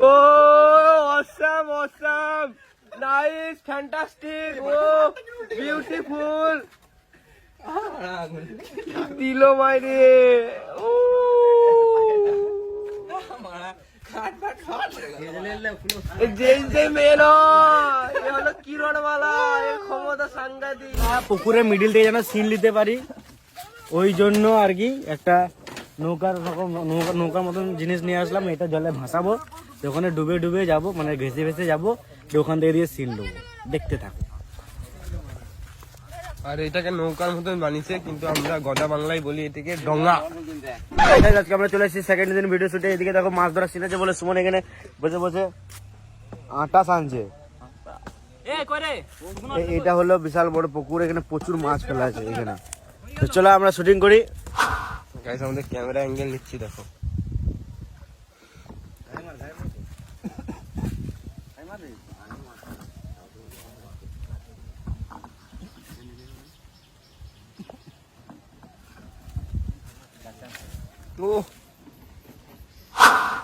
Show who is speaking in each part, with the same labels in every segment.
Speaker 1: ও awesome awesome, nice, fantastic, ও beautiful, দিলো মাইরে। ও
Speaker 2: পুকুরের মিডিল থেকে যেন সিন নিতে পারি, ওই জন্য আর কি একটা নৌকার মতন জিনিস নিয়ে আসলাম। এটা জলে ভাসাবো, ওখানে ডুবে ডুবে যাবো, মানে ভেসে ভেসে যাবো, ওখান থেকে দিয়ে সিন নেবো। দেখতে থাকো।
Speaker 1: আর এটাকে নৌকার মতন বানিয়েছে, কিন্তু আমরা গদা বাংলায় বলি এটাকে ডঙ্গা।
Speaker 2: আজকে আমরা চলে এসেছি সেকেন্ড দিন ভিডিও শুটে। এদিকে দেখো মাছ ধরা সিন আছে বলে সুমন এখানে বসে বসে আটা সানছে। এটা হলো বিশাল বড় পুকুর, এখানে প্রচুর মাছ ফেলা আছে এখানে। তো চলো আমরা শুটিং করি।
Speaker 1: গাইস আমাদের ক্যামেরা অ্যাঙ্গেল নিচ্ছি, দেখো।
Speaker 2: তো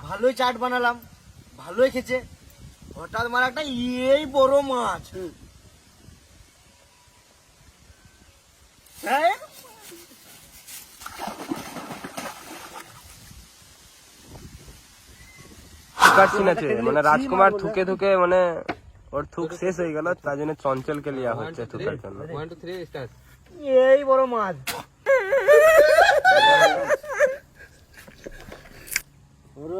Speaker 2: ভালোই চাট বানালাম, ভালোই খেছে। হঠাৎ মার একটা এই বড় মাছ। হ্যাঁ
Speaker 1: সিন আছে, মানে রাজকুমার থুকে থুকে মানে ওর থুক শেষ হয়ে গেল, তার জন্য চঞ্চলকে লিয়া হচ্ছে থুকার জন্য।
Speaker 2: এই বড় মাছ। ওর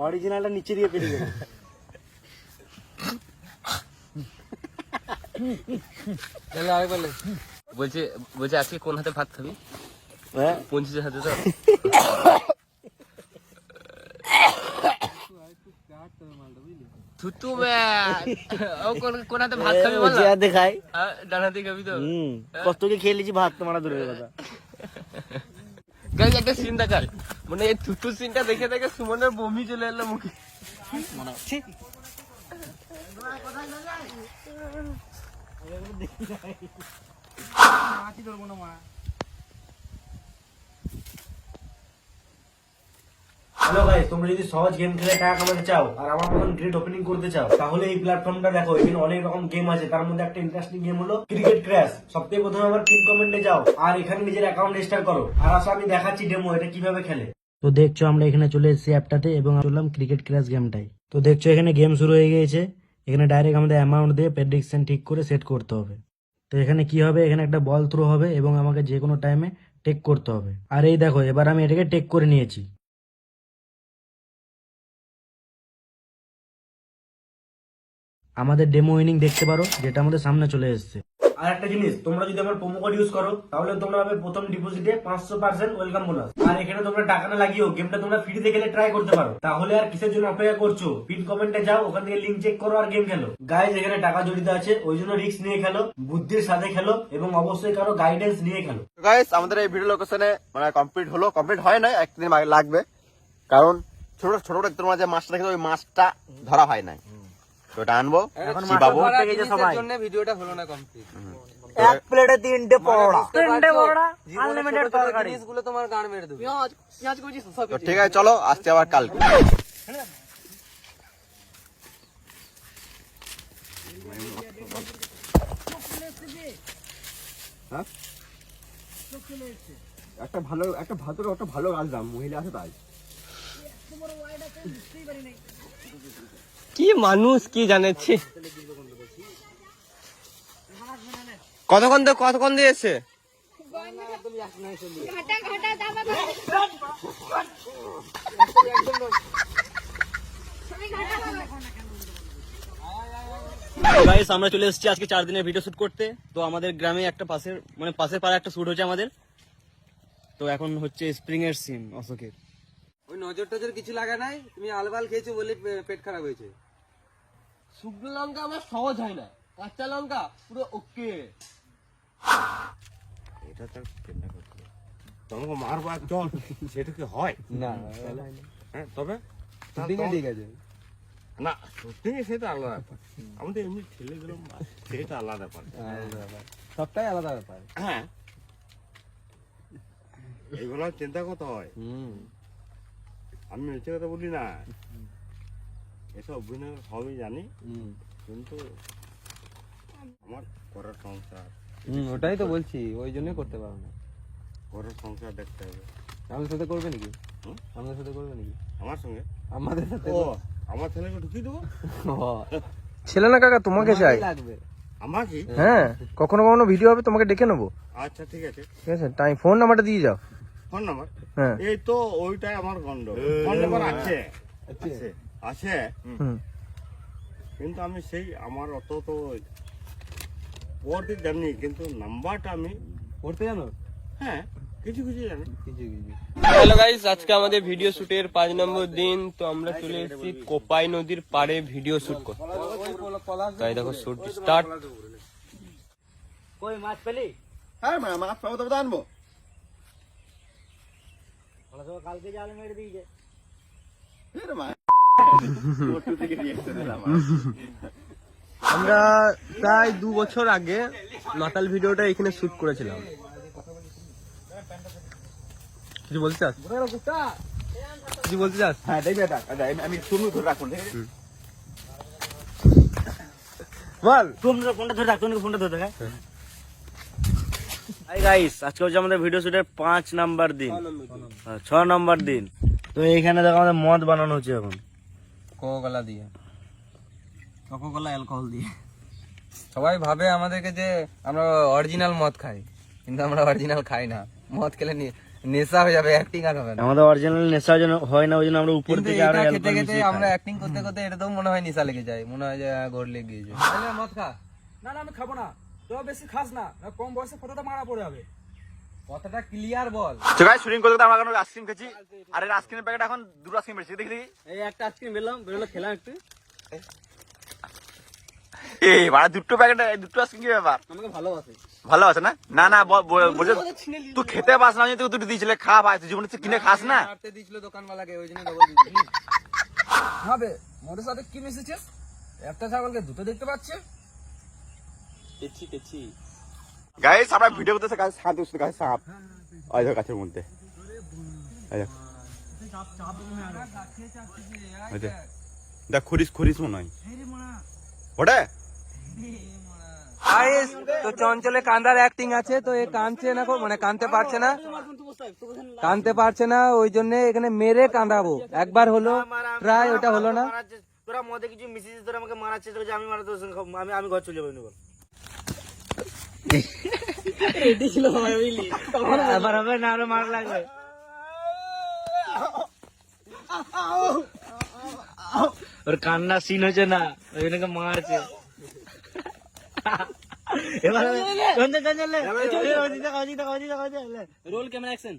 Speaker 2: অরিজিনালটা নিচে দিয়ে পেরিয়ে গেল।
Speaker 1: বলছে বলছে আজকে কোন হাতে ভাত খাবি?
Speaker 2: হ্যাঁ
Speaker 1: 25 হাতে। তো থুতু কোন হাতে ভাত খাবি বল?
Speaker 2: দেখাই
Speaker 1: ডান হাতে খাবি তো?
Speaker 2: কষ্টকে খেয়ে লিছি ভাত, তোমার দূরের কথা।
Speaker 1: গাইস একটা সিন দেখার, মানে এই থুতু সিনটা দেখে দেখে সুমনের বমি চলে এলো মুখে।
Speaker 2: হ্যালো গাইস, তোমরা যদি সহজ গেম খেলে টাকা কামাতে চাও আর আমার মতন গ্রেট ওপেনিং করতে চাও, তাহলে এই প্ল্যাটফর্মটা দেখো। এখানে অনেক রকম গেম আছে, তার মধ্যে একটা ইন্টারেস্টিং গেম হলো ক্রিকেট ক্র্যাশ। সবথেকে প্রথমে আমার পিন কমেন্টে যাও আর এখানে নিজের অ্যাকাউন্ট রেজিস্টার করো। আর আসো আমি দেখাচ্ছি ডেমো এটা কিভাবে খেলে। তো দেখছো আমরা এখানে চলে এসেছি অ্যাপটাতে এবং চললাম ক্রিকেট ক্র্যাশ গেমটাই। তো দেখছো এখানে গেম শুরু হয়ে গিয়েছে। এখানে ডাইরেক্ট আমাদের অ্যামাউন্ট দিয়ে প্রেডিকশন ঠিক করে সেট করতে হবে। তো এখানে কি হবে, এখানে একটা বল থ্রো হবে এবং আমাকে যে কোনো টাইমে টেক করতে হবে। আর এই দেখো এবার আমি এটাকে টেক করে নিয়েছি। আমাদের ডেমো উইনিং দেখতে পারো, যেটা আমাদের সামনে চলে এসেছে। আর একটা জিনিস, তোমরা যদি আমার প্রোমো কোড ইউজ করো তাহলে তোমরা পাবে প্রথম ডিপোজিটে 500% ওয়েলকাম বোনাস। আর এখানে তোমরা টাকা না লাগিয়েও গেমটা তোমরা ফ্রিতে গেলে ট্রাই করতে পারো। তাহলে আর কিসের জন্য অপেক্ষা করছো? পিন কমেন্টে যাও, ওখান থেকে লিংক চেক করো আর গেম খেলো। গাইজ এখানে টাকা জড়িত আছে, ওই জন্য রিস্ক নিয়ে খেলো, বুদ্ধির সাথে খেলো এবং অবশ্যই কারো গাইডেন্স নিয়ে খেলো।
Speaker 3: গাইস আমাদের এই ভিডিও লোকেশনে মানে কমপ্লিট হয় না, একদিন লাগবে, কারণ ছোট ছোট তোমরা যে মাছটা দেখো ওই মাছটা ধরা হয় নাই, তো এটা আনবো বাবু
Speaker 1: সবার জন্য ভিডিওটা হলো না কমপ্লিট।
Speaker 2: এক প্লেটে 3টে পরোটা আনলিমিটেড তরকারি,
Speaker 1: জিনিসগুলো তোমার গান মেরে দেবে। পেঁয়াজ করেছিস সব
Speaker 3: তো ঠিক আছে, চলো আসছে আবার কালকে। একটা ভালো আসলাম, মহিলা আছে তাই।
Speaker 1: কি মানুষ কি জানেছি। কতক্ষণ দিয়ে এসছে?
Speaker 2: গাইস আমরা চলে এসেছি আজকে 4 দিনের ভিডিও শুট করতে। তো আমাদের গ্রামে একটা পাশের পাড়া একটা শুট হচ্ছে আমাদের। তো এখন হচ্ছে স্প্রিং এর সিন অশোকের।
Speaker 1: ওই নজর টজর কিছু লাগা নাই, তুমি আলবাল খেয়েছো বলে পেট খারাপ হয়েছে। শুকনো লঙ্কা আমার সহজ হয় না, কাঁচা লঙ্কা পুরো ওকে।
Speaker 3: এটা তো তোমাকে মারবো একদম, সেটা কি হয়
Speaker 1: না?
Speaker 3: হ্যাঁ তবে
Speaker 1: ঠিক আছে
Speaker 3: না, সত্যি সেটা আলাদা ব্যাপার। আমাদের এমনি ঠেলে দিলাম সেটা আলাদা ব্যাপার,
Speaker 1: সবটাই আলাদা ব্যাপার।
Speaker 3: হ্যাঁ এইগুলো চিন্তা করতে হয়। আমি মিথ্যে কথা বলি না।
Speaker 4: এসব অভিনয় সবই জানি, কিন্তু আমার করার সংসার,
Speaker 1: ওটাই তো বলছি, ওই জন্যই করতে পারো না।
Speaker 4: করার সংসার দেখতে হবে।
Speaker 1: আমাদের সাথে করবে নাকি?
Speaker 4: হুম?
Speaker 1: আমাদের সাথে করবে নাকি?
Speaker 4: আমার সঙ্গে
Speaker 1: আমাদের সাথে
Speaker 4: ও আমার ছেলেকে ঢুকিয়ে দেবো।
Speaker 5: ছেলে না কাকা, তোমাকে চাই।
Speaker 1: লাগবে।
Speaker 4: আমাকে?
Speaker 5: হ্যাঁ, কখনো কখনো ভিডিও হবে, তোমাকে ডেকে নেবো।
Speaker 4: আচ্ছা ঠিক আছে।
Speaker 5: ঠিক আছে, টাইম ফোন নাম্বারটা দিয়ে যাও।
Speaker 4: Phone number?
Speaker 5: হ্যাঁ।
Speaker 4: এই তো ওইটাই আমার গন্ড। ফোন নাম্বার আছে আছে আছে,
Speaker 5: হুম।
Speaker 4: কিন্তু আমি সেই আমার অত তো পড়তে জানি, কিন্তু নাম্বারটা আমি
Speaker 1: করতে জানো?
Speaker 4: হ্যাঁ কিছু কিছু জানি।
Speaker 1: হ্যালো গাইস, আজকে আমাদের ভিডিও শুটের 5 নম্বর দিন। তো আমরা চলে এসেছি কোপাই নদীর পাড়ে ভিডিও শুট করতে। তাই দেখো শুট স্টার্ট।
Speaker 2: কই মাছ পেলি?
Speaker 3: হ্যাঁ মাছ পাবো তবে তো আনবো।
Speaker 2: কালকে জাল মেরে দিয়েছে।
Speaker 1: আমরা প্রায় 2 বছর আগে মাতাল ভিডিওটা এখানে শুট করেছিলাম। কিছু বলতে চাস? কিছু বলতে চাস?
Speaker 3: হ্যাঁ দেখবে এটা, আমি তুমি ধরে রাখুন।
Speaker 1: বল।
Speaker 2: তুমি ফোনটা ধরে রাখ, তুমি ফোনটা ধরে রাখ। হাই গাইস, আজকে হচ্ছে আমাদের ভিডিও শুটের 5 নাম্বার দিন, 6 নাম্বার দিন। তো এইখানে দেখো আমাদের মদ বানানো হচ্ছে এখন।
Speaker 1: কোকোকোলা দিয়ে, কোকোকোলা অ্যালকোহল দিয়ে। সবাই ভাবে আমাদেরকে যে আমরা অরিজিনাল মদ খাই, কিন্তু আমরা অরিজিনাল খাই না। মদ খেলে নেশা হয়ে যাবে, অ্যাক্টিং আর হবে না।
Speaker 2: আমাদের অরিজিনাল নেশা যেন হয় না, ওই জন্য আমরা উপর
Speaker 1: কিন্তু
Speaker 2: থেকে আরো
Speaker 1: এটা খেতে
Speaker 2: অ্যালকোহল
Speaker 1: খেতে
Speaker 2: মিশিয়ে
Speaker 1: আমরা
Speaker 2: খাই।
Speaker 1: অ্যাক্টিং করতে করতে এটা তো মনে হয় নেশা লেগে যায়, মনে হয় যে ঘোর লেগে গিয়েছে। মদ খা।
Speaker 6: না না আমি খাবো না, তো বেশি খাস না, না কম বয়সে ফটোটা মারা পড়ে যাবে।
Speaker 1: কথাটা ক্লিয়ার বল।
Speaker 3: তো গাইস শুটিং করতে করতে আমরা এখন আইসক্রিম খেয়েছি, আর এই আইসক্রিমের প্যাকেট এখন 2 আইসক্রিম বেশি দেখি।
Speaker 1: এই একটা আইসক্রিম বেরোলো খেলাম একটু।
Speaker 3: এই বাড়া দুটো প্যাকেট, দুটো আইসক্রিম কি ব্যাপার?
Speaker 1: আমাকে ভালোবাসে।
Speaker 3: ভালো আছে না? না না বলছে তুই খেতে পাস না, তুই দুটো দিয়েছিলে, খা ভাই, তুই জীবনে কিনে খাস না।
Speaker 1: মারতে দিয়েছিল দোকানওয়ালাকে, ওই জন্য ডবল দিয়েছিল।
Speaker 6: ভাবে মোদের সাথে কি মিশেছিস? একটা ছাগলকে দুটো দেখতে পাচ্ছে।
Speaker 1: তেছি তেছি।
Speaker 3: গাইস আমরা ভিডিও করতেছে, গাইস সাপ দেখছো, গাইস সাপ ওই দেখো গাছের মধ্যে, এই দেখো ওই দেখ, দেখ খরিস মনে হয় ওটা।
Speaker 1: তো চঞ্চলে কান্দার অ্যাক্টিং আছে, তো এ কাঁদছে না, মানে কাঁদতে পারছে না, ওই জন্য এখানে মেরে কাঁদাবো। একবার হলো ট্রাই, ওটা হলো না।
Speaker 2: তোরা মদে কিছু মিশিয়েছিস, তোরা আমাকে মারার চেষ্টা করছিস, আমি মারা তোর সঙ্গে আমি ঘর চলে যাবো। আবার হবে না, আরো মার লাগবে। ওর কান্না সিন হচ্ছে না, ওই জন্য মারছে। এবার রোল ক্যামেরা অ্যাকশন।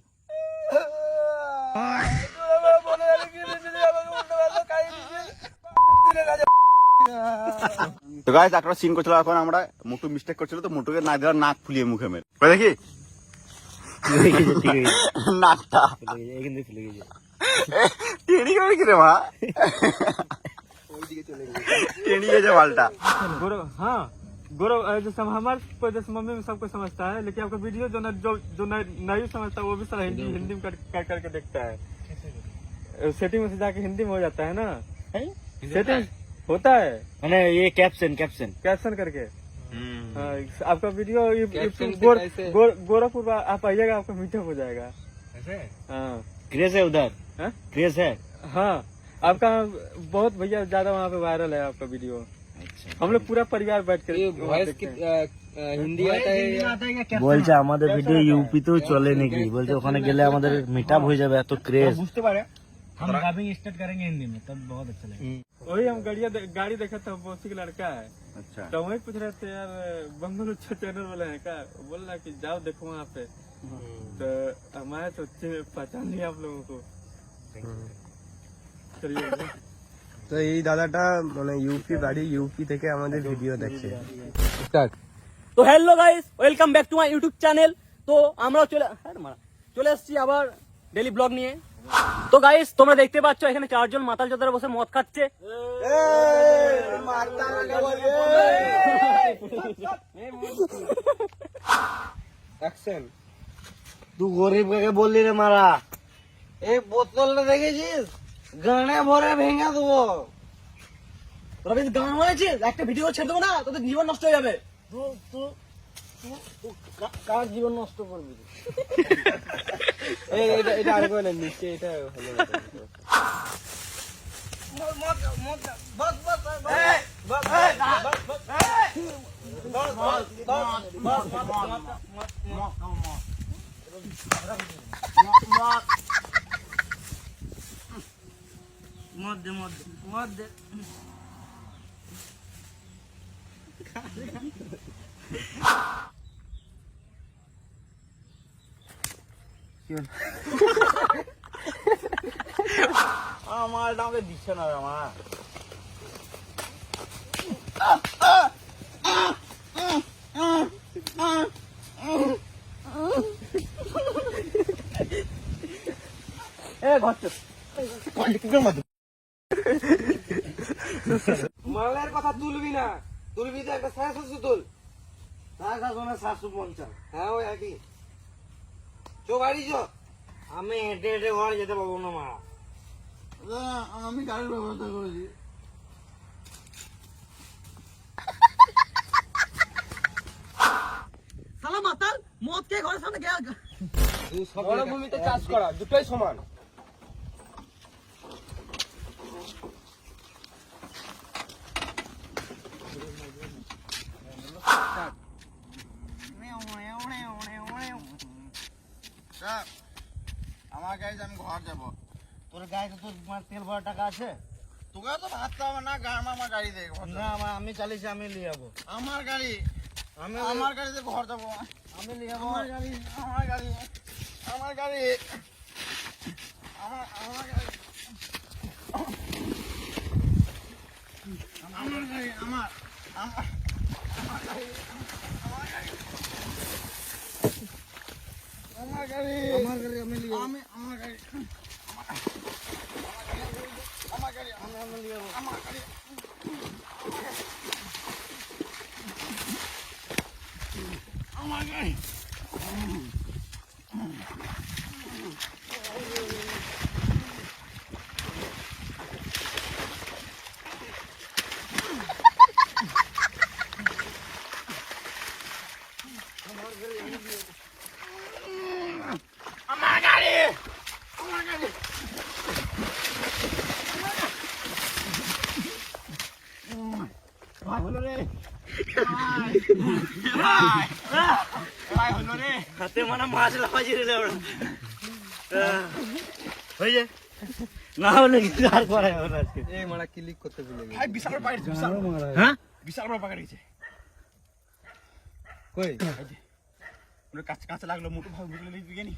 Speaker 3: তো গাইস একটা সিন করছিল, এখন আমরা মোটু মিস্টেক করছিল, তো মোটুকে না দেওয়ার নাক ফুলিয়ে মুখে মেরে দেখি নাকটা টেনে গেছে কি রে মা, টেনে গেছে মালটা।
Speaker 6: हाँ गौरव, जैसे हमारे जैसे मम्मी में सबको समझता है, लेकिन आपका वीडियो जो नहीं समझता वो भी सारा हिंदी में कर करके देखता है। सेटिंग में से जाके हिंदी में हो जाता है ना, सेटिंग होता है
Speaker 2: मैंने ये कैप्शन
Speaker 6: करके। हाँ, आपका वीडियो
Speaker 1: कैप्शन से कैसे?
Speaker 6: गोरखपुर आप आइएगा, आपका मीटअप हो जाएगा। हाँ
Speaker 2: क्रेज है उधर,
Speaker 6: हाँ?
Speaker 2: क्रेज है।
Speaker 6: हाँ आपका बहुत भैया ज्यादा वहाँ पे वायरल है आपका वीडियो। हम लोग पूरा परिवार बैठ कर
Speaker 1: ভয়েস কি হিন্দি आता है?
Speaker 2: বলছে আমাদের ভিডিও ইউপিতেও চলে নাকি, বলছে ওখানে গেলে আমাদের মিটআপ হয়ে যাবে, এত ক্রেজ।
Speaker 6: বুঝতে পারে
Speaker 2: हम डबिंग स्टार्ट करेंगे हिंदी में, तब बहुत अच्छा लगेगा।
Speaker 6: वही हम गाड़ी देखा था, मौसी का लड़का है,
Speaker 3: अच्छा
Speaker 6: तो वही पूछ रहे थे यार बंगलो चैनल वाले हैं क्या, बोल रहा कि जाओ देखो वहाँ पे। तो हमारे तो पहचान लिया आप लोगों को। चलिए
Speaker 5: তো এই দাদাটা মানে ইউপি বাড়ি, ইউপি থেকে আমাদের ভিডিও দেখছে।
Speaker 7: তো hello guys, welcome back to my YouTube channel. তো আমরা চলে এসেছি আবার ডেইলি ব্লগ নিয়ে। তো গাইস তোমরা দেখতে পাচ্ছ এখানে 4 জন মাতাল চোদারা বসে মদ খাচ্ছে।
Speaker 1: অ্যাকশন।
Speaker 2: तू गरीब के बोल रे मारा।
Speaker 1: এই বোতলটা দেখেছিস, গানে ভরে ভেঙে দেবো।
Speaker 7: তোরা বেশ গান হয়েছে, একটা ভিডিও ছেড়ে দেবো না, তোদের জীবন নষ্ট হয়ে যাবে।
Speaker 5: কার জীবন নষ্ট করবি? এটা আরেকবার না, নিচে এটা হলো না।
Speaker 7: আমার আমাকে দিচ্ছে না আমার।
Speaker 1: মালের কথা তুলবি না, তুলবি তো একটা 750 তুল।
Speaker 7: 750।
Speaker 1: হ্যাঁ ওই একই। চো বাড়ি চো।
Speaker 7: আমি হেঁটে হেঁটে ঘরে যেতে পারবো না মা।
Speaker 3: আমি গাড়ির ব্যবস্থা করেছি।
Speaker 7: শালা মাতাল মদ খেয়ে ঘরের সামনে গিয়ে
Speaker 5: মরুভূমিতে চাষ করা দুটোই সমান।
Speaker 3: আমার গাড়ি আমি ঘর যাবো।
Speaker 7: তোর গায়ে তো তোর তেল ভরার টাকা আছে?
Speaker 3: তোকে তো ভাবতে হবে না, আমার গাড়ি দেখ।
Speaker 7: না আমি চালিয়েছি, আমি নিয়ে যাবো।
Speaker 3: আমার গাড়ি,
Speaker 7: আমি
Speaker 3: আমার গাড়িতে ঘর যাবো।
Speaker 7: আমি নিয়ে যাবো।
Speaker 3: আমার গাড়ি, আমার গাড়ি, আমার গাড়ি, আমার গাড়ি, আমার গাড়ি, আমার আমার গাড়ি, আমার গাড়ি, আমার গাড়ি আমি নিয়ে যাবো। আমার গাড়ি, আমার গাড়ি আমি নিয়ে যাবো। আমার গাড়ি, আমার গাড়ি। আমার গাড়ি, আমার গাড়ি। হলো রে, হলো রে।
Speaker 7: হাতে মানে মাছ লাফাইছে রে ওরা। হয়ে যায় না হলে কিছু আর করাই হবে না আজকে।
Speaker 1: এই মারা ক্লিক করতে ভুলে গেছি।
Speaker 3: ভাই বিশাল বড় পাকা বিশাল,
Speaker 7: হ্যাঁ
Speaker 3: বিশাল বড় পাকা গেছে।
Speaker 1: কই
Speaker 3: ওটা কাছে কাছে লাগলো, মোটু ভাই বুঝলে লিখবি কেনি।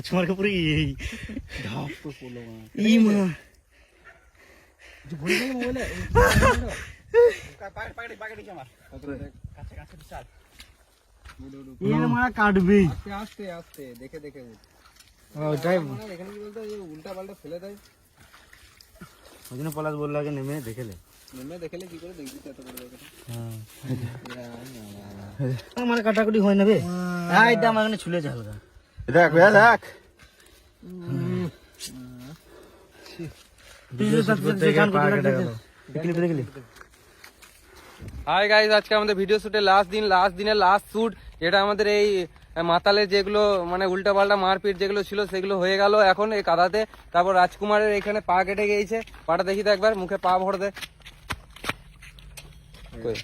Speaker 7: তোমার কাপড়ে এই ধাপ তো পড়লো মা। ই মা
Speaker 3: পাকা পাকা দিকে আমার কাছে কাছে বিশাল।
Speaker 7: এর মা কাটবে।
Speaker 1: আস্তে আস্তে আস্তে দেখে দেখে উঠ।
Speaker 7: ওটাই
Speaker 1: এখানে কি বলতো উল্টা পাল্টা ফেলে দেয়।
Speaker 7: ওই জন্য পলাশ বললো আগে নেমে দেখেলে।
Speaker 1: নেমে দেখলে কি করে দেখবি এত বড় জায়গাটা।
Speaker 7: আমার কাটাকুটি হয় না বে। এইটা আমার এখানে ছুলে যা হালকা।
Speaker 3: দেখ ভাই দেখ,
Speaker 1: হাই গাইস, আজকে আমাদের ভিডিও শুটের লাস্ট দিনের লাস্ট শুট, যেটা আমাদের এই মাতালের যেগুলো মানে উল্টা পাল্টা মারপিট যেগুলো ছিল সেগুলো হয়ে গেল এখন এই কাদাতে। তারপর রাজকুমারের এখানে পা কেটে গিয়েছে, পাটা দেখি তো একবার, মুখে পা ভর দে। কই?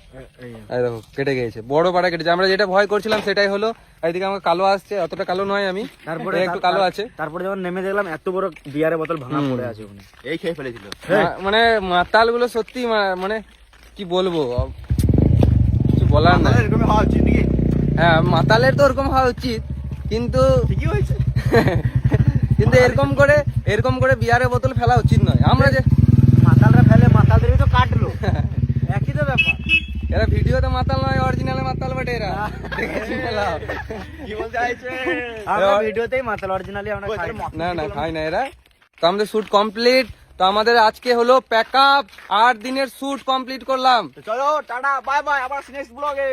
Speaker 1: এই দেখো কেটে গিয়েছে, বড় পাটা কেটেছে। আমরা যেটা ভয় করছিলাম সেটাই হলো। এইদিকে আমার কালো আসছে, অতটা কালো নয় আমি, তারপরে একটু কালো আছে।
Speaker 7: তারপরে যখন নেমে দেখলাম এত বড় বিয়ারের বোতল ভাঙা পড়ে আছে ওখানে।
Speaker 3: এই খেয়ে ফেলেছিল।
Speaker 1: মানে মাতাল গুলো সত্যি মানে কি বলবো, কিছু বলার না।
Speaker 3: এরকম হওয়া উচিত নাকি?
Speaker 1: হ্যাঁ মাতালের তো ওরকম হওয়া উচিত, কিন্তু
Speaker 3: ঠিকই হয়েছে।
Speaker 1: কিন্তু এরকম করে বিয়ারের বোতল ফেলা উচিত নয়। আমরা যে
Speaker 7: মাতালরা ফেলে, মাতালদেরই তো কাটলো, একই তো ব্যাপার।
Speaker 1: এরা ভিডিওতে মাতাল নয়, অরিজিনালে মাতাল বটে এরা। দেখেছি ফেলাও।
Speaker 3: কি বলতে চাইছে?
Speaker 7: আমরা ভিডিওতেই মাতাল, অরিজিনালি আমরা খাই না।
Speaker 1: না না খাই না এরা। তো আমাদের শুট কমপ্লিট। তো আমাদের আজকে হলো প্যাক আপ, 8 দিনের শুট কমপ্লিট করলাম।
Speaker 3: চলো টাটা বাই বাই, আবার নেক্সট ব্লগে।